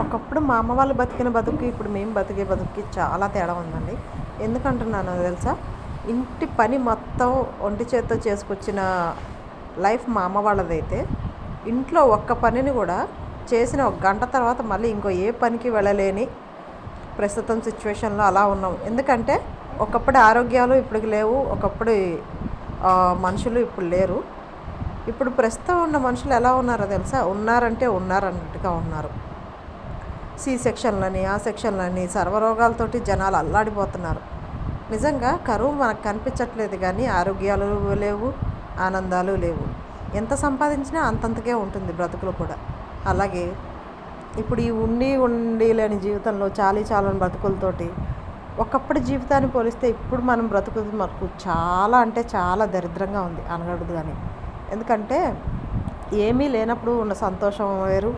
ఒకప్పుడు మా అమ్మ వాళ్ళు బతికిన బతుకు ఇప్పుడు మేము బతికే బతుకుకి చాలా తేడా ఉందండి. ఎందుకంటున్నానో తెలుసా? ఇంటి పని మొత్తం ఒంటి చేత్తో చేసుకొచ్చిన లైఫ్ మా అమ్మ వాళ్ళదైతే, ఇంట్లో ఒక్క పనిని కూడా చేసిన ఒక గంట తర్వాత మళ్ళీ ఇంకో ఏ పనికి వెళ్ళలేని ప్రస్తుతం సిచ్యువేషన్లో అలా ఉన్నాం. ఎందుకంటే ఒకప్పుడు ఆరోగ్యాలు ఇప్పటికి లేవు. ఒకప్పుడు మనుషులు ఇప్పుడు లేరు. ఇప్పుడు ప్రస్తుతం ఉన్న మనుషులు ఎలా ఉన్నారో తెలుసా? ఉన్నారంటే ఉన్నారన్నట్టుగా ఉన్నారు. సి సెక్షన్లని, ఆ సెక్షన్లని, సర్వరోగాలతోటి జనాలు అల్లాడిపోతున్నారు. నిజంగా కరువు మనకు కనిపించట్లేదు కానీ ఆరోగ్యాలు లేవు, ఆనందాలు లేవు. ఎంత సంపాదించినా అంతంతకే ఉంటుంది బ్రతుకులు కూడా. అలాగే ఇప్పుడు ఈ ఉండి లేని జీవితంలో చాలని బ్రతుకులతోటి ఒకప్పటి జీవితాన్ని పోలిస్తే ఇప్పుడు మనం బ్రతుకుతుంది మనకు చాలా అంటే చాలా దరిద్రంగా ఉంది అనగలదు కానీ. ఎందుకంటే ఏమీ లేనప్పుడు ఉన్న సంతోషం వేరు,